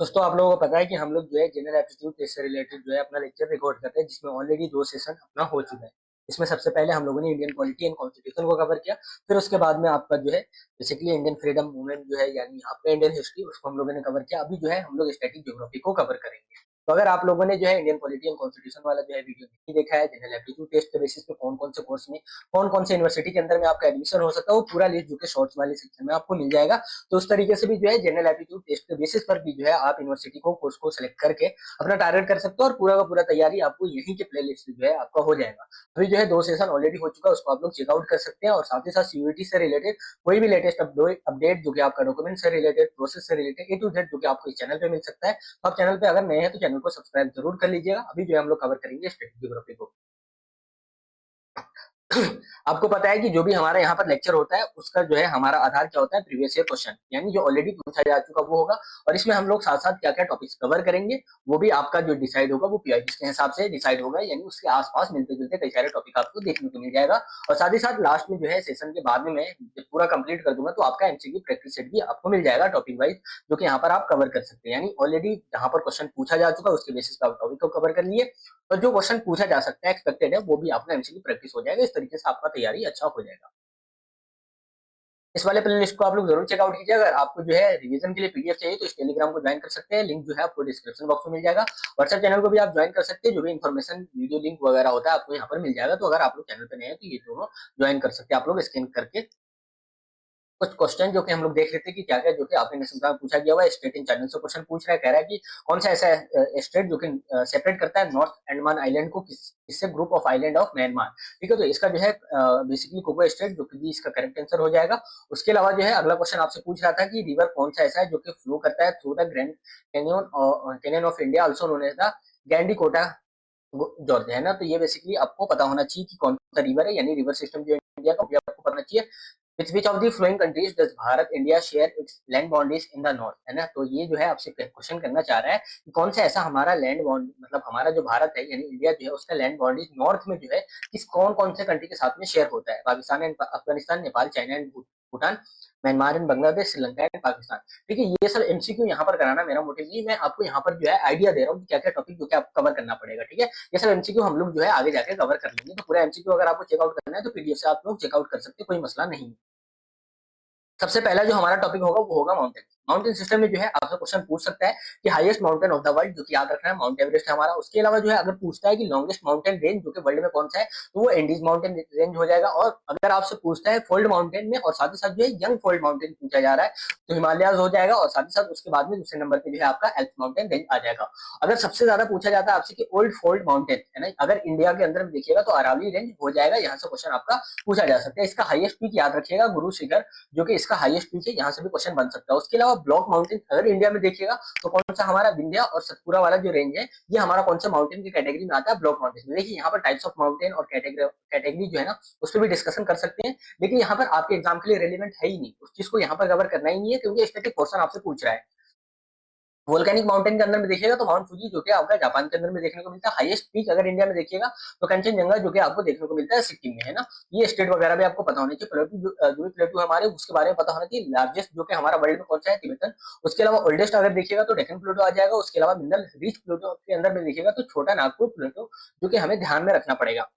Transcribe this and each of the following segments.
दोस्तों आप लोगों को पता है कि हम लोग जो है जनरल एप्टीट्यूड टेस्ट से रिलेटेड जो है अपना लेक्चर रिकॉर्ड करते हैं, जिसमें ऑलरेडी 2 सेशन अपना हो चुका है। इसमें सबसे पहले हम लोगों ने इंडियन पॉलिटी एंड कॉन्स्टिट्यूशन को कवर किया। फिर उसके बाद में आपका जो है बेसिकली इंडियन फ्रीडम मूवमेंट जो है, यानी आपका इंडियन हिस्ट्री, उसको हम लोगों ने कवर किया। अभी जो है हम लोग स्टैटिक ज्योग्राफी को कवर करेंगे। तो अगर आप लोगों ने जो है इंडियन पॉलिटी एंड कॉन्स्टिट्यूशन वाला जो है वीडियो नहीं देखा है, जनरल एप्टीट्यूड टेस्ट के बेसिस पे कौन कौन से कोर्स में कौन कौन से यूनिवर्सिटी के अंदर में आपका एडमिशन हो सकता है, वो पूरा लिस्ट जो कि शॉर्ट्स वाले सेक्शन में आपको मिल जाएगा। तो उस तरीके से भी जो है जनरल एप्टीट्यूड टेस्ट के बेसिस पर भी जो है आप यूनिवर्सिटी को कोर्स को सिलेक्ट करके अपना टारगेट कर सकते हो, और पूरा का पूरा तैयारी आपको यहीं के प्लेलिस्ट से जो है आपका हो जाएगा। अभी जो है 2 सेशन ऑलरेडी हो चुका है, उसको आप लोग चेकआउट कर सकते हैं। और साथ ही साथ सीयूईटी से रिलेटेड कोई भी लेटेस्ट अपडेट जो कि आपका डॉक्यूमेंट से रिलेटेड, प्रोसेस से रिलेटेड, ए टू जेड जो कि आपको इस चैनल पे मिल सकता है। तो आप चैनल पे अगर नए हैं तो चैनल को सब्सक्राइब जरूर कर लीजिएगा। अभी जो है हम लोग कवर करेंगे स्टेट ज्योग्राफी को। आपको पता है कि जो भी हमारा यहाँ पर लेक्चर होता है उसका जो है हमारा आधार क्या होता है, प्रीवियस ईयर क्वेश्चन, यानी जो ऑलरेडी पूछा जा चुका वो होगा। और इसमें हम लोग साथ साथ क्या क्या टॉपिक्स कवर करेंगे वो भी आपका जो डिसाइड होगा वो पीआईबी के हिसाब से डिसाइड होगा, यानी उसके आसपास मिलते जुलते कई सारे टॉपिक आपको देखने को मिल जाएगा। और साथ ही साथ लास्ट में जो है सेशन के बाद में मैं जब पूरा कंप्लीट कर दूंगा तो आपका एमसीक्यू प्रैक्टिस सेट भी आपको मिल जाएगा टॉपिक वाइज, जो कि यहाँ पर आप कवर कर सकते हैं। यानी ऑलरेडी जहाँ पर क्वेश्चन पूछा जा चुका है उसके बेसिस पर आप टॉपिक को कवर कर लिए, और जो क्वेश्चन पूछा जा सकता है एक्सपेक्टेड है वो भी आपका एमसीक्यू प्रैक्टिस हो जाएगा। इस तरीके से आपका तैयारी अच्छा हो जाएगा। इस वाले प्लेलिस्ट को आप लोग जरूर चेकआउट कीजिए। अगर आपको जो है रिवीजन के लिए पीडीएफ चाहिए तो इस टेलीग्राम को ज्वाइन कर सकते हैं, लिंक जो है आपको डिस्क्रिप्शन बॉक्स में मिल जाएगा। व्हाट्सएप चैनल को भी आप ज्वाइन कर सकते हैं, जो भी इन्फॉर्मेशन वीडियो लिंक वगैरह होता है आपको यहाँ पर मिल जाएगा। तो अगर आप लोग चैनल पे नए हैं तो ये दोनों ज्वाइन कर सकते हैं आप लोग स्कैन करके। कुछ क्वेश्चन जो कि हम लोग देख लेते हैं कि क्या क्या जो कि आपके नेशनल में पूछा गया हुआ है। स्टेट इन चैनल से क्वेश्चन पूछ रहा है, कह रहा है कि कौन सा ऐसा स्टेट जो कि सेपरेट करता है नॉर्थ अंडमान आइलैंड को किससे, group of island of Myanmar. ठीक है, तो इसका जो है बेसिकली कोको स्टेट जो कि इसका करेक्ट आंसर हो जाएगा। उसके अलावा जो है अगला क्वेश्चन आपसे पूछ रहा था कि रिवर कौन सा ऐसा है जो कि फ्लो करता है through the Grand Canyon of India, also known as the Gandikota gorge, है ना। तो ये बेसिकली आपको पता होना चाहिए कि कौन सा रिवर है, यानी रिवर सिस्टम जो इंडिया का आपको पता होना चाहिए। With which of the following countries does Bharat India share its land boundaries in the north, है ना। तो ये जो है आपसे क्वेश्चन करना चाह रहा है कि कौन सा ऐसा हमारा लैंड बाउंड, मतलब हमारा जो भारत है यानी इंडिया जो है उसका लैंड बाउंड्रीज नॉर्थ में जो है किस कौन कौन से कंट्री के साथ में शेयर होता है। Pakistan and Afghanistan, Nepal, China and Bhutan, Myanmar and Bangladesh, Sri Lanka and Pakistan. ठीक है, ये सब एमसीक्यू यहाँ पर कराना मेरा मोटिव नहीं, मैं आपको यहाँ पर जो है आइडिया दे रहा हूँ कि क्या क्या टॉपिक जो कि आपको कवर करना पड़ेगा। ठीक है, ये सब एमसीक्यू हम लोग जो है आगे जाके कवर कर लेंगे। तो पूरा एमसीक्यू अगर आपको चेकआउट करना है तो पीडीएफ से आप लोग चेकआउट कर सकते हैं, कोई मसला नहीं है। सबसे पहला जो हमारा टॉपिक होगा वो होगा माउंटेन। माउंटेन सिस्टम में जो है आपसे क्वेश्चन पूछ सकता है कि highest mountain of the world, जो कि याद रखना है माउंट एवरेस्ट है हमारा। उसके अलावा जो है अगर पूछता है कि लॉन्गेस्ट माउंटेन रेंज जो कि वर्ल्ड में कौन सा है, तो वो एंडीज माउंटेन रेंज हो जाएगा। और अगर आपसे पूछता है फोल्ड माउंटेन में, और साथ ही साथ जो है यंग फोल्ड माउंटेन पूछा जा रहा है, तो हिमालयाज हो जाएगा। और साथ ही साथ उसके बाद में दूसरे नंबर पे जो है आपका एल्प माउंटेन रेंज आ जाएगा। अगर सबसे ज्यादा पूछा जाता है आपसे कि ओल्ड फोल्ड माउंटेन, है ना, अगर इंडिया के अंदर में देखिएगा तो अरावली रेंज हो जाएगा। यहाँ से क्वेश्चन आपका पूछा जा सकता है। इसका हाईएस्ट पीक याद रखिएगा गुरु शिखर, जो कि इसका हाईएस्ट पीक है, यहाँ से भी क्वेश्चन बन सकता है। उसके अलावा ब्लॉक माउंटेन अगर इंडिया में देखिएगा तो कौन सा हमारा विंध्या और सतपुरा वाला जो रेंज है ये हमारा कौन सा माउंटेन की कैटेगरी में आता है, ब्लॉक माउंटेन में। देखिए यहाँ पर टाइप्स ऑफ माउंटेन और कैटेगरी जो है ना उस पर भी डिस्कशन कर सकते हैं, लेकिन यहाँ पर आपके एग्जाम के लिए रेलिवेंट है ही नहीं, उस चीज को यहाँ पर कवर करना ही नहीं है, क्योंकि स्टैटिक क्वेश्चन आपसे पूछ रहा है। वोल्केनिक माउंटेन के अंदर में देखिएगा तो माउंट फूजी जो कि आपका जापान के अंदर में देखने को मिलता है। हाईएस्ट पीक अगर इंडिया में देखिएगा तो कंचनजंगा जो कि आपको देखने को मिलता है सिक्किम में, है ना। ये स्टेट वगैरह भी आपको पता होनी चाहिए। प्लेटू जो भी प्लेटू हमारे उसके बारे में पता होना चाहिए। लार्जेस्ट जो कि हमारा वर्ल्ड में कौन सा है, तिब्बतन। उसके अलावा ओल्डेस्ट अगर देखिएगा तो डेक्कन प्लेटू आ जाएगा। उसके अलावा मिनरल रिच प्लेटू के अंदर में देखिएगा तो छोटा नागपुर प्लेटू, जो कि हमें ध्यान में रखना पड़ेगा।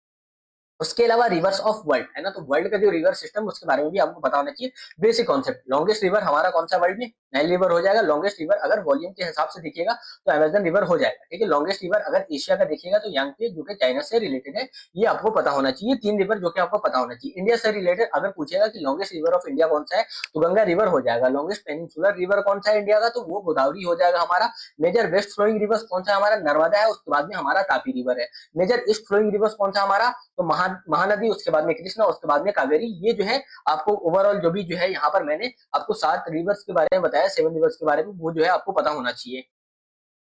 उसके अलावा रिवर्स ऑफ वर्ल्ड, है ना, तो वर्ल्ड का जो रिवर सिस्टम उसके बारे में भी आपको पता होना चाहिए। बेसिक कॉन्सेप्ट, लॉन्गेस्ट रिवर हमारा कौन सा वर्ल्ड में, नाइल रिवर हो जाएगा। लॉन्गेस्ट रिवर अगर वॉल्यूम के हिसाब से देखिएगा तो अमेजन रिवर हो जाएगा। ठीक है, लॉन्गेस्ट रिवर अगर एशिया का देखिएगा तो यांगत्से जो कि चाइना से रिलेटेड है, ये आपको पता होना चाहिए। 3 रिवर जो कि आपको पता होना चाहिए। इंडिया से रिलेटेड अगर पूछेगा कि लॉन्गेस्ट रिवर ऑफ इंडिया कौन सा है, तो गंगा रिवर हो जाएगा। लॉन्गेस्ट पेनिनसुलर रिवर कौन सा है इंडिया का, तो वो गोदावरी हो जाएगा हमारा। मेजर वेस्ट फ्लोइंग रिवर कौन सा है हमारा, नर्मदा है। उसके बाद में हमारा तापी रिवर है। मेजर ईस्ट फ्लोइंग रिवर कौन सा हमारा, तो महानदी, उसके बाद में कृष्णा, उसके बाद में कावेरी। ये जो है आपको ओवरऑल जो भी जो है यहाँ पर मैंने आपको 7 रिवर्स के बारे में बताया, 7 रिवर्स के बारे में, वो जो है आपको पता होना चाहिए।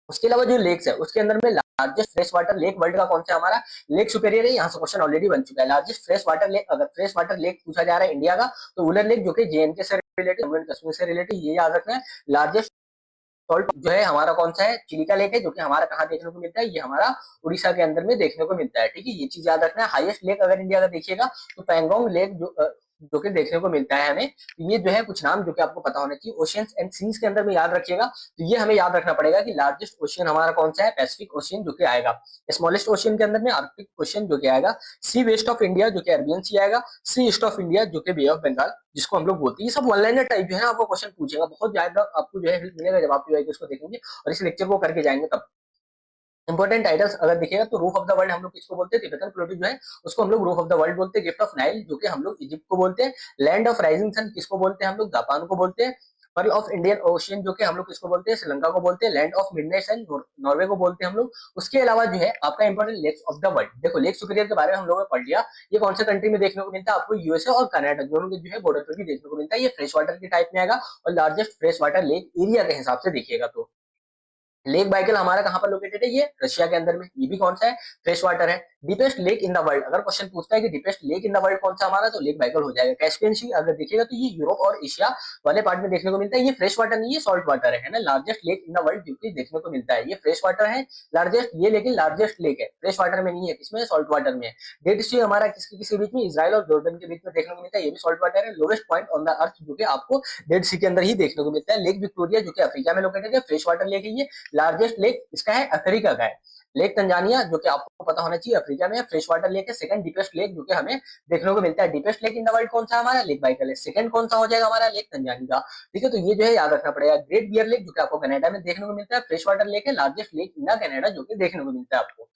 उसके अलावा जो लेक्स है उसके अंदर में largest fresh water lake world का कौन सा हमारा, लेक सुपेरियर है। यहाँ से क्वेश्चन ऑलरेडी बन चुका है। लार्जेस्ट फ्रेश वाटर लेक, अगर फ्रेश वाटर लेक पूछा जा रहा है इंडिया का तो उलर लेक जो कि जेएनके से रिलेटेड, जम्मू एंड कश्मीर से रिलेटेड, ये याद रखना है। लार्जेस्ट सॉल्ट जो है हमारा कौन सा है, चिलिका लेक है, जो कि हमारा कहाँ देखने को मिलता है, ये हमारा उड़ीसा के अंदर में देखने को मिलता है। ठीक है, ये चीज याद रखना है। हाईएस्ट लेक अगर इंडिया का देखिएगा तो पैंगोंग लेक जो कि देखने को मिलता है हमें। तो ये जो है कुछ नाम जो कि आपको पता होना चाहिए ओशियंस एंड सीज के अंदर में याद रखिएगा। तो ये हमें याद रखना पड़ेगा कि लार्जेस्ट ओशियन हमारा कौन सा है, पैसिफिक ओशियन जो कि आएगा। स्मॉलेस्ट ओशियन के अंदर में आर्कटिक ओशियन जो कि आएगा। सी वेस्ट ऑफ इंडिया जो कि अरबियन सी आएगा। सी ईस्ट ऑफ इंडिया जो कि बे ऑफ बंगाल जिसको हम लोग बोलते हैं। ये सब वन लाइनर टाइप जो है आपको क्वेश्चन पूछेगा, बहुत ज्यादा आपको जो है हेल्प मिलेगा जब आप इसको देखेंगे और इस लेक्चर को करके जाएंगे तब। इंपॉर्टेंट टाइटल्स अगर देखिएगा तो रूफ ऑफ द वर्ल्ड हम लोग किसको बोलते हैं, तिब्बतन प्लेटू जो है उसको हम लोग रूफ ऑफ द वर्ल्ड बोलते हैं। गिफ्ट ऑफ नाइल जो कि हम लोग इजिप्ट को बोलते हैं। लैंड ऑफ राइजिंग सन किसको बोलते हैं हम लोग, जापान को बोलते हैं। पर्ल ऑफ इंडियन ओशियन जो कि हम लोग किसको बोलते हैं, श्रीलंका को बोलते हैं। Land of midnight sun Norway को बोलते हैं हम लोग। उसके अलावा जो है आपका important lakes of the world, देखो लेक सुपीरियर के बारे में हम लोगों ने पढ़ लिया। ये कौन से कंट्री में देखने को मिलता है आपको, यूएसए और कनाडा दोनों के जो है बॉर्डर पर भी देखने को मिलता है। ये फ्रेश वाटर के टाइप में आएगा और largest fresh water lake area के हिसाब से देखिएगा। तो लेक बाइकल हमारा कहां पर लोकेटेड है, ये रशिया के अंदर में। ये भी कौन सा है, फ्रेश वाटर है। Deepest lake in the world, अगर क्वेश्चन पूछता है कि deepest lake in the world कौन सा हमारा, तो लेक बाइकल हो जाएगा। कैस्पियन सी अगर देखिएगा तो ये यूरोप और एशिया वाले पार्ट में देखने को मिलता है। ये फ्रेश वाटर नहीं है, सॉल्ट वाटर है ना। Largest lake in the world जो कि देखने को मिलता है, ये फ्रेश वाटर है लार्जेस्ट, ये लेकिन लार्जेस्ट लेक है, फ्रेश वाटर में नहीं है, किसमें, सॉल्ट वाटर में है। डेड सी हमारा किसके किसके बीच में, इसराइल और जॉर्डन के बीच में देखने को मिलता है, ये भी सॉल्ट वाटर है। Lowest point on the earth जो कि आपको डेड सी के अंदर ही देखने को मिलता है। लेक विक्टोरिया जो कि अफ्रीका में लोकेटेड है, फ्रेश वाटर लेक है ये। लार्जेस्ट लेक इसका है अफ्रीका का है। लेक तंजानिया जो कि आपको पता होना चाहिए अफ्रीका में, फ्रेश वाटर लेक है। सेकंड डीपेस्ट लेक जो कि हमें देखने को मिलता है। Deepest lake in the world कौन सा हमारा, लेक बाइकल है। सेकंड कौन सा हो जाएगा हमारा, लेक तंजानिया। ठीक है, तो ये जो है याद रखना पड़ेगा। ग्रेट बियर लेक जो कि आपको कनाडा में देखने को मिलता है, फ्रेश वाटर लेक है। Largest lake in the Canada जो कि देखने को मिलता है आपको।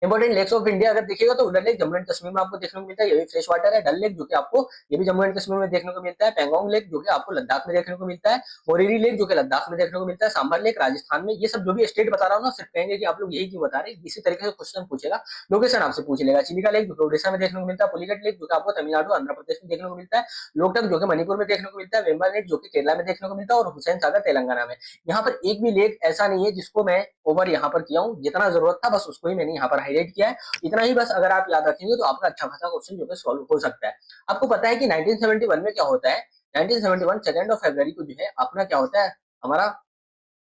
इंपॉर्टेंट लेक्स ऑफ इंडिया अगर देखिएगा तो डल लेक जम्मू एंड कश्मीर में आपको देखने को मिलता है, ये भी फ्रेश वाटर है। डल लेक जो कि आपको ये भी जम्मू एंड कश्मीर में देखने को मिलता है। पेंगोंग लेक जो कि आपको लद्दाख में देखने को मिलता है। मोरेरी लेक जो कि लद्दाख में देखने को मिलता है। सांबर लेक राजस्थान में। ये सब जो भी स्टेट बता रहा हूँ ना, सिर्फ कहेंगे कि आप लोग यही क्यों बता रहे हैं, इसी तरीके से क्वेश्चन पूछेगा, लोकेशन आपसे पूछ लेगा। चिलिका लेक जो कि उड़ीसा में देखने को मिलता है। पुलिकट लेक जो कि आपको तमिलनाडु आंध्र प्रदेश में देखने को मिलता है। लोकटक जो कि मणिपुर में देखने को मिलता है। वेम्बा लेक जो कि केरला में देखने को मिलता है और हुसैन सागर तेलंगाना में। यहाँ पर एक भी लेक ऐसा नहीं है जिसको मैं ओवर यहाँ पर किया हूँ, जितना जरूरत था बस उसको ही मैंने यहाँ पर हाईलाइट किया है। इतना ही बस अगर आप याद रखेंगे तो आपका अच्छा खासा क्वेश्चन जो है सॉल्व हो सकता है। आपको पता है कि 1971 में क्या होता है, 1971 2 फरवरी को जो है अपना क्या होता है, हमारा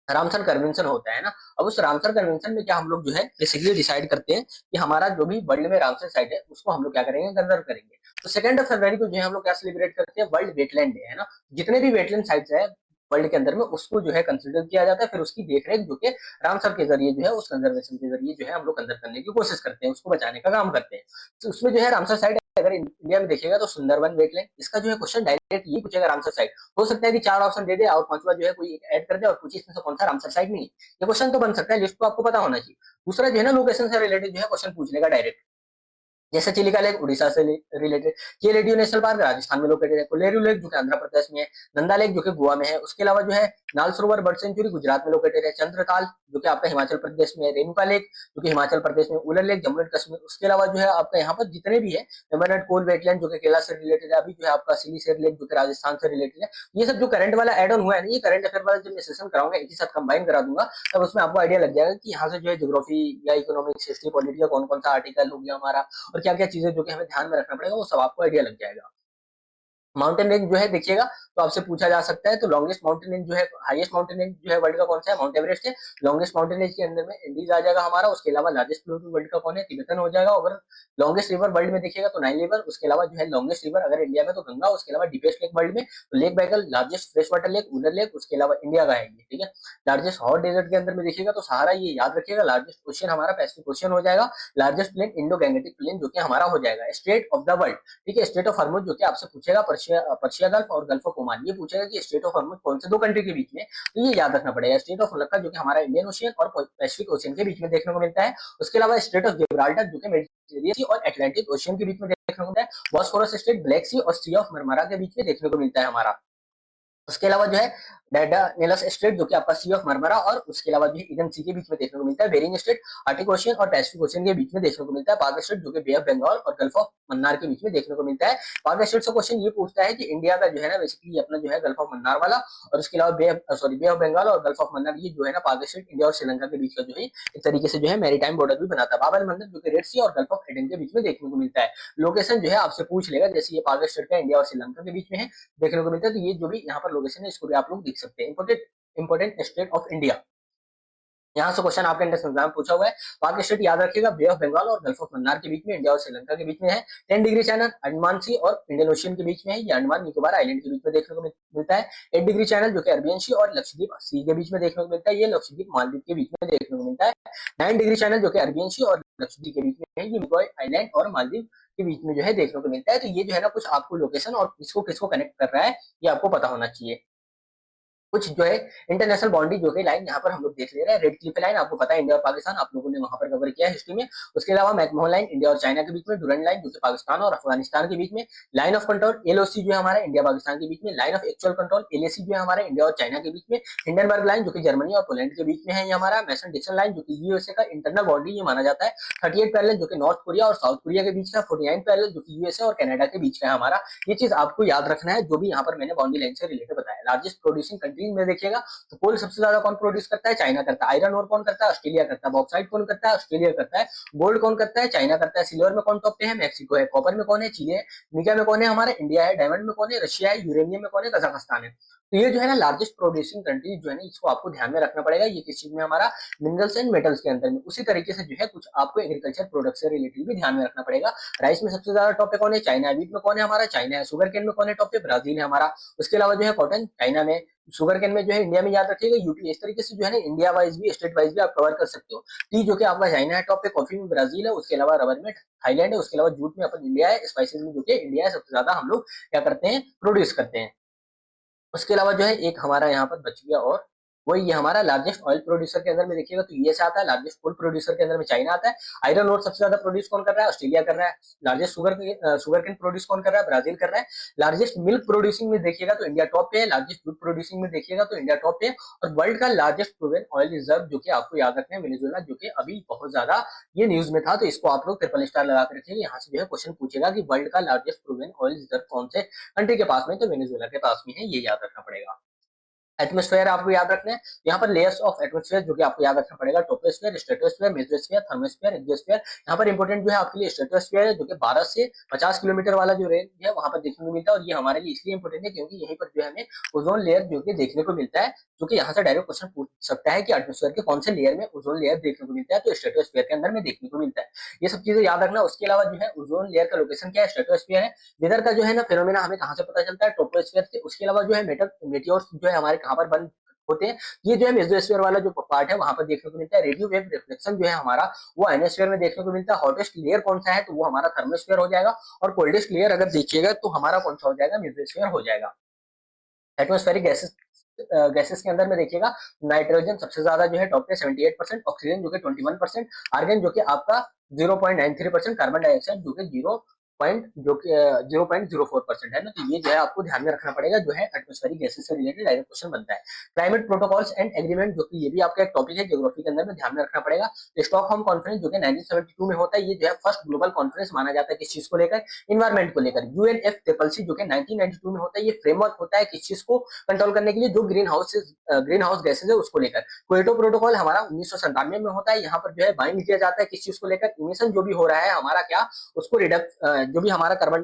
रामसर कन्वेंशन होता है ना। अब उस रामसर कन्वेंशन में क्या हम लोग जो है बेसिकली डिसाइड करते हैं कि हमारा जो भी वर्ल्ड में रामसर साइट है उसको हम लोग क्या करेंगे, कंजर्व करेंगे। तो 2 फरवरी को जो है हम लोग क्या सेलिब्रेट करते हैं, वर्ल्ड वेटलैंड डे है ना। जितने भी वेटलैंड साइट्स है वर्ल्ड के अंदर में उसको जो है कंसिडर किया जाता है, फिर उसकी देखरेख जो कि रामसर के जरिए जो है उस कंजर्वेशन के जरिए जो है हम लोग कंजर्व करने की कोशिश करते हैं, उसको बचाने का काम करते हैं। तो उसमें जो है रामसर साइट अगर इंडिया में देखिएगा तो सुंदरवन वेटलैंड, इसका जो है क्वेश्चन डायरेक्ट ये पूछेगा रामसर साइट। हो सकता है कि 4 ऑप्शन दे दे और पांचवा जो है कोई ऐड कर दे और पूछे इसमें से कौन सा रामसर साइट नहीं है। ये क्वेश्चन तो बन सकता है, लिस्ट तो आपको पता होना चाहिए। दूसरा जो है ना लोकेशन से रिलेटेड जो है क्वेश्चन पूछ लेगा डायरेक्ट, जैसे चिलिका लेक उड़ीसा से related, Keoladeo national park Rajasthan में लोकेटेड है। कोलेरू लेक जो कि आंध्र प्रदेश में है। नंदा लेक जो कि गोवा में है। उसके अलावा जो है नाल सरोवर बर्ड सेंचुरी गुजरात में लोकेटेड है। चंद्रताल जो कि आपका हिमाचल प्रदेश में है। रेणुका लेक जो कि हिमाचल प्रदेश में। उलर लेक जम्मू एंड कश्मीर। उसके अलावा जो है आपका यहाँ पर जितने भी है परमानेंट कोल वेटलैंड जो कि केरला से रिलेटेड है। अभी जो है आपका सिलीसेर लेक जो कि राजस्थान से रिलेटेड है। ये सब जो करंट वाला एड ऑन हुआ है ना, ये करंट अफेयर वाला जब मैं सेशन कराऊंगा एक ही साथ कंबाइन करा दूंगा, तब उसमें आपको आइडिया लग जाएगा कि यहाँ से जो है ज्योग्राफी या इकोनॉमिक्स हिस्ट्री पॉलिटी का कौन कौन सा आर्टिकल हो गया हमारा और क्या क्या चीजें जो कि हमें ध्यान में रखना पड़ेगा, वो सब आपको आइडिया लग जाएगा। माउंटेन रेंज जो है देखिएगा तो आपसे पूछा जा सकता है, तो लॉन्गेस्ट माउंटेन रेंज जो है, हाईएस्ट माउंटेन रेंज जो है वर्ल्ड का कौन सा है, माउंट एवरेस्ट है। लॉन्गेस्ट माउंटेन रेंज के अंदर में इंडीज आ जाएगा हमारा। उसके अलावा लार्जेस्ट प्लेटू वर्ल्ड का कौन है, तिब्बतन हो जाएगा। अगर लॉन्गेस्ट रिवर वर्ल्ड में देखिएगा तो नाइल रिवर। उसके अलावा जो है लॉन्गेस्ट रिवर अगर इंडिया में तो गंगा। उसके अलावा डीपेस्ट लेक वर्ल्ड में तो lake Baikal, largest fresh water lake Wular lake. उसके अलावा इंडिया का है ये, ठीक है। लार्जेस्ट हॉट डेजर्ट के अंदर में देखिएगा तो सहारा, ये याद रखिएगा। लार्जेस्ट ओशियन हमारा पैसिफिक ओशियन हो जाएगा। Largest plain Indo Gangetic plain जो कि हमारा हो जाएगा। स्टेट ऑफ द वर्ल्ड, ठीक है, स्टेट ऑफ हॉर्मुज जो कि आपसे पूछेगा पर्शिया गल्फ और गल्फ ऑफ ओमान। ये पूछेगा कि स्टेट ऑफ हॉर्मुज कौन से दो कंट्री के बीच में, तो ये याद रखना पड़ेगा। स्टेट ऑफ मलक्का जो कि हमारा इंडियन ओशियन और पैसिफिक ओशियन के बीच में देखने को मिलता है। उसके अलावा स्टेट ऑफ जिब्राल्टर जो कि मेडिटेरियन सी और अटलांटिक ओशियन के बीच में देखने को मिलता है। बॉस्फोरस स्टेट ब्लैक सी और सी ऑफ मरमरा के बीच में देखने को मिलता है हमारा। उसके अलावा जो है डार्डानेलस स्ट्रेट जो कि आपका सी ऑफ मरमरा और उसके अलावा जो है ईडन सी के बीच में देखने को मिलता है। बेरिंग स्ट्रेट आर्टिक ओशियन और पैसिफिक ओशियन के बीच में देखने को मिलता है। पाक स्ट्रेट जो कि बे ऑफ बंगाल और गल्फ ऑफ मन्नार के बीच में देखने को मिलता है। पाक स्ट्रेट से क्वेश्चन ये पूछता है कि इंडिया का जो है ना बेसिकली अपना जो है गल्फ ऑफ मन्नार वाला, और उसके अलावा बे ऑफ बंगाल और गल्फ ऑफ मन्नार, ये जो है ना पाक स्ट्रेट इंडिया और श्रीलंका के बीच का जो है एक तरीके से जो है मैरीटाइम बॉर्डर भी बनाता है। बाबल मंदिर जो कि रेड सी और गल्फ ऑफ एडन के बीच में देखने को मिलता है। लोकेशन जो है आपसे पूछ लेगा, जैसे ये पाक स्ट्रेट का इंडिया और श्रीलंका के बीच में है देखने को मिलता है, तो ये जो भी यहाँ पर लोकेशन है इसको भी आप लोग देख सकते हैं। Important state of India. यहाँ से क्वेश्चन आपके एंट्रेंस एग्जाम पूछा हुआ है। तो आपके स्टेट याद रखिएगा, बे ऑफ बंगाल और गल्फ ऑफ मन्नार के बीच में, इंडिया और श्रीलंका के बीच में है। 10 डिग्री चैनल अंडमान सी और इंडियन ओशियन के बीच में है, ये अंडमान निकोबार आइलैंड के बीच में देखने को मिलता है। 8 डिग्री चैनल जो कि अरबियन सी और लक्षद्वीप सी के बीच में देखने को मिलता है, ये लक्षद्वीप मालदीव के बीच में देखने को मिलता है। 9 डिग्री चैनल जो कि अरबियन सी और लक्षद्वीप के बीच में है, ये निकोबार आइलैंड और मालदीव के बीच में जो है देखने को मिलता है। तो ये जो है ना कुछ आपको लोकेशन और किसको किसको कनेक्ट कर रहा है ये आपको पता होना चाहिए। कुछ जो है इंटरनेशनल बाउंड्री जो है लाइन यहाँ पर हम लोग देख ले रहे हैं। रेड क्लिफ लाइन आपको पता है इंडिया और पाकिस्तान, आप लोगों ने वहां पर कवर किया है हिस्ट्री में। उसके अलावा मैकमोहन लाइन इंडिया और चाइना के बीच में, डुरंड लाइन जो कि पाकिस्तान और अफगानिस्तान के बीच में, लाइन ऑफ कंट्रोल एलओसी जो है हमारा इंडिया पाकिस्तान के बीच में, line of actual control LAC जो है हमारा इंडिया और चाइना के बीच में, हिंडनबर्ग लाइन जो कि जर्मनी और पोलैंड के बीच में है ये हमारा, मैसन डिक्सन लाइन जो कि यूएसए का इंटरनल बाउंड्री ये माना जाता है। 38 पैरेलल जो कि नॉर्थ कोरिया और साउथ कोरिया के बीच का, 49 पैरेलल जो कि यूएसए और कनाडा के बीच का है हमारा। ये चीज आपको याद रखना है जो भी यहाँ पर मैंने बाउंड्री लाइन से रिलेटेड बताया। लार्जेस्ट प्रोड्यूसिंग कंट्रीज में देखिएगा तो कोल सबसे ज्यादा कौन प्रोड्यूस करता है, चाइना करता है। आयरन ओर कौन करता है, ऑस्ट्रेलिया करता है। बॉक्साइट कौन करता है, ऑस्ट्रेलिया करता है। गोल्ड कौन करता है, चाइना करता है। सिल्वर में कौन टॉप पे है, मैक्सिको है। कॉपर में कौन है, चिली है। निकेल में कौन है, हमारा इंडिया है। डायमंड में कौन है, रशिया है। यूरेनियम में कौन है, कजाकिस्तान है। तो ये जो है ना लार्जेस्ट प्रोड्यूसिंग कंट्री जो है ना, इसको आपको ध्यान में रखना पड़ेगा। ये किस चीज में, हमारा मिनरल्स एंड मेटल्स के अंदर में। उसी तरीके से जो है कुछ आपको एग्रीकल्चर प्रोडक्ट से रिलेटेड भी ध्यान में रखना पड़ेगा। राइस में सबसे ज्यादा टॉप पे कौन है, चाइना है। व्हीट में कौन है, हमारा चाइना है। शुगर केन में कौन है टॉप पे, ब्राजील है हमारा। उसके अलावा जो है कॉटन चाइना में, शुगर केन में जो है इंडिया में, याद रखिएगा यूपी। इस तरीके से जो है ना इंडिया वाइज भी स्टेट वाइज भी आप कवर कर सकते हो। टी जो कि आपका चाइना है टॉप पे, कॉफी में ब्राजील है, उसके अलावा रबर में थाईलैंड है, उसके अलावा जूट में अपन इंडिया है, स्पाइसेस में जो कि इंडिया है सबसे ज्यादा हम लोग क्या करते हैं, प्रोड्यूस करते हैं। उसके अलावा जो है एक हमारा यहाँ पर बच गया और वही ये हमारा लार्जेस्ट ऑयल प्रोड्यूसर के अंदर में देखिएगा तो यूएस आता है। लार्जेस्ट फूड प्रोड्यूसर के अंदर में चाइना आता है। आयरन ओर सबसे ज्यादा प्रोड्यूस कौन कर रहा है, ऑस्ट्रेलिया कर रहा है। लार्जेस्ट शुगर केन प्रोड्यूस कौन कर रहा है, ब्राजील कर रहा है। लार्जेस्ट मिल्क प्रोड्यूसिंग में देखिएगा तो इंडिया टॉप पे है। लार्जेस्ट दूध प्रोड्यूसिंग में देखिएगा तो इंडिया टॉप पे है। और वर्ल्ड का लार्जेस्ट प्रूवन ऑयल रिजर्व जो कि आपको याद रखना है, वेनेजुएला, जो कि अभी बहुत ज्यादा ये न्यूज में था। तो इसको आप लोग ट्रिपल स्टार लगा कर रखिएगा। यहाँ से जो है क्वेश्चन पूछेगा कि वर्ल्ड का लार्जेस्ट प्रूवन ऑयल रिजर्व कौन से कंट्री के पास में, तो वेनेजुएला के पास में है, ये याद रखना पड़ेगा। एटमॉस्फेयर आपको याद रखना है। यहाँ पर लेयर्स ऑफ एटमॉस्फेयर जो कि आपको याद रखना पड़ेगा, टोपोस्फेयर, स्ट्रेटोस्फेयर, मेसोस्फेयर, थर्मोस्फेयर, एक्सोस्फेयर। यहाँ पर इंपॉर्टेंट जो है आपके लिए स्ट्रेटोस्फेयर है जो कि 12 से 50 किलोमीटर वाला जो रेंज है वहां पर देखने को मिलता है। और ये हमारे लिए इसलिए इंपॉर्टेंट है क्योंकि यहीं पर जो है हमें ओजोन लेयर जो कि देखने को मिलता है, जो कि यहाँ से डायरेक्ट क्वेश्चन पूछ सकता है कि एटमॉस्फेयर के कौन से लेयर में ओजोन लेयर देखने को मिलता है, तो स्ट्रेटोस्फेयर के अंदर में देखने को मिलता है। ये सब चीजें याद रखना। उसके अलावा जो है ओजोन लेयर का लोकेशन क्या है, स्ट्रेटोस्फेयर है। वेदर का जो है ना फिनोमेना हमें कहाँ से पता चलता है, ट्रोपोस्फेयर से। उसके अलावा जो है मेटियोर्स जो है हमारे कहाँ पर बन होते हैं, ये जो है मेसोस्फीयर वाला जो पार्ट है वहां पर देखने को मिलता है। रेडियो वेव रिफ्लेक्शन जो है हमारा वो आयनोस्फीयर में देखने को मिलता है। हॉटेस्ट लेयर कौन सा है, तो वो हमारा थर्मोस्फीयर हो जाएगा। और कोल्डेस्ट लेयर अगर देखिएगा तो हमारा कौन सा हो जाएगा, मेसोस्फीयर हो जाएगा। एटमॉस्फेरिक गैसेस गैसेस के अंदर में देखिएगा नाइट्रोजन सबसे ज्यादा जो है टॉप पे 78%, ऑक्सीजन जो कि 21%, आर्गन जो कि आपका 0.93%, कार्बन डाइऑक्साइड जो कि 0.04% है ना। तो ये जो है आपको ध्यान में रखना पड़ेगा, जो है एटमॉस्फेरिक गैसेस से रिलेटेड डायरेक्ट क्वेश्चन बनता है। क्लाइमेट प्रोटोकॉल्स एंड एग्रीमेंट जो कि ये भी आपका एक टॉपिक है ज्योग्राफी के अंदर में, ध्यान में रखना पड़ेगा। स्टॉकहोम कॉन्फ्रेंस जो कि 1972 में होता है, ये जो है फर्स्ट ग्लोबल कॉन्फ्रेंस माना जाता है किस चीज को लेकर, इन्वायरमेंट को लेकर। यूएनएफसीसीसी जो कि 1992 में होता है, ये फ्रेमवर्क होता है किस चीज को कंट्रोल करने के लिए, जो ग्रीन हाउस गैसेज है उसको लेकर। क्योटो प्रोटोकॉल हमारा 1997 में होता है, यहाँ पर जो है बाइंड किया जाता है किस चीज को लेकर, इमिशन जो भी हो रहा है हमारा क्या, उसको रिडक्ट जो भी हमारा कार्बन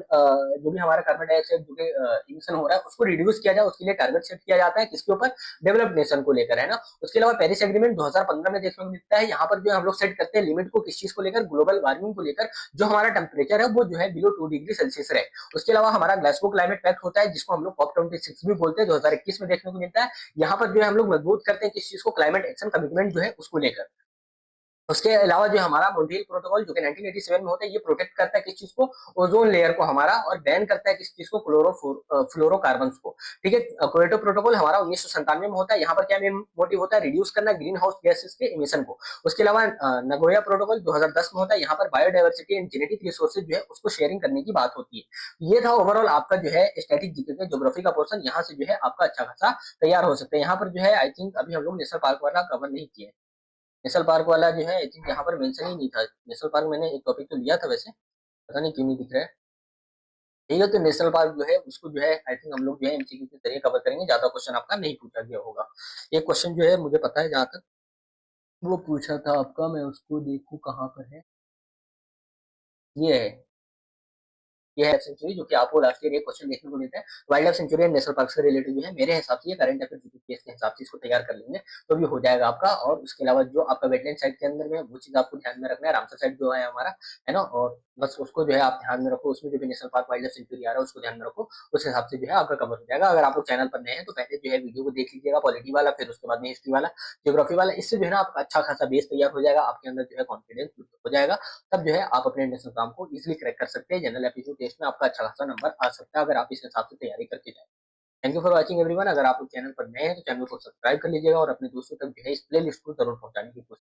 डाइऑक्साइड जो कि इमिशन हो रहा है उसको रिड्यूस किया जाए, उसके लिए टारगेट सेट किया जाता है किसके ऊपर, डेवलप्ड नेशन को लेकर, है ना। उसके अलावा पेरिस एग्रीमेंट 2015 में देखने को मिलता है। यहाँ पर जो हम लोग सेट करते हैं लिमिट को किस चीज को लेकर, ग्लोबल वार्मिंग को लेकर, जो हमारा टेम्परेचर है वो जो है बिलो 2 डिग्री सेल्सियस रहे। उसके अलावा हमारा ग्लासगो क्लाइमेट पैक्ट होता है जिसको हम लोग COP26 भी बोलते हैं, 2021 में देखने को मिलता है। यहाँ पर जो है हम लोग मजबूत करते हैं किस चीज को, क्लाइमेट एक्शन कमिटमेंट जो है उसको लेकर। उसके अलावा जो हमारा मॉन्ट्रियल प्रोटोकॉल जो कि 1987 में होता है, ये प्रोटेक्ट करता है किस चीज को, ओजोन लेयर को हमारा, और बैन करता है किस चीज को, फ्लोरोकार्बन को। ठीक है। क्योटो प्रोटोकॉल हमारा 1997 में होता है। यहाँ पर क्या मेन मोटिव होता है, रिड्यूस करना ग्रीन हाउस गैसेस के इमिशन को। उसके अलावा नगोया प्रोटोकॉल 2010 में होता है, यहाँ पर बायोडाइवर्सिटी एंड जेनेटिक रिसोर्सेज जो है उसको शेयरिंग करने की बात होती है। ये था ओवरऑल आपका जो है स्टैटिक जीके का ज्योग्राफी का पोर्सन। यहाँ से जो है आपका अच्छा खासा तैयार हो सकता है। यहाँ पर जो है आई थिंक अभी हम लोग नेशनल पार्क वाला कवर नहीं किए। नेशनल पार्क वाला जो है आई थिंक यहाँ पर मेंशन ही नहीं था। नेशनल पार्क मैंने एक टॉपिक तो लिया था वैसे, पता नहीं क्यों नहीं दिख रहा है। ठीक है। तो नेशनल पार्क जो है उसको जो है आई थिंक हम लोग जो है एमसीक्यू के जरिए कवर करेंगे, ज्यादा क्वेश्चन आपका नहीं पूछा गया होगा। एक क्वेश्चन जो है मुझे पता है जहाँ तक वो पूछा था आपका, मैं उसको देखूं कहाँ पर है, ये है। ये है सेंचुरी जो कि आपको लास्ट ईयर एक क्वेश्चन देखने को मिलता है। Wild life century and national park से रिलेटेड जो है मेरे हिसाब से ये करंट अफेयर जीपीएस के हिसाब से इसको तैयार कर लेंगे तो भी हो जाएगा आपका। और उसके अलावा जो आपका वेटलैंड साइट के अंदर में वो चीज आपको ध्यान में रखना है। रामसर साइट जो है हमारा, है ना, और बस उसको जो है आप ध्यान में रखो। उसमें जो भी national park wild life sanctuary आ रहा है उसको ध्यान में रखो। उस हिसाब से जो है आपका कवर हो जाएगा। अगर आप लोग चैनल पर नए हैं तो पहले जो है वीडियो को देख लीजिएगा पॉलिटी वाला, फिर उसके बाद में हिस्ट्री वाला, ज्योग्राफी वाला। इससे जो है ना आपका अच्छा खासा बेस तैयार हो जाएगा, आपके अंदर जो है कॉन्फिडेंस हो जाएगा। तब जो है आप अपने नेशनल एग्जाम को इजिली क्रैक कर सकते हैं। जनरल एप्टीट्यूड टेस्ट में आपका अच्छा खासा नंबर आ सकता है अगर आप इस हिसाब से तैयारी करके जाए। Thank you for watching everyone. अगर आप लोग चैनल पर नए हैं तो चैनल को सब्सक्राइब कर लीजिएगा और अपने दोस्तों तक जो है इस प्ले लिस्ट को जरूर पहुंचाने की कोशिश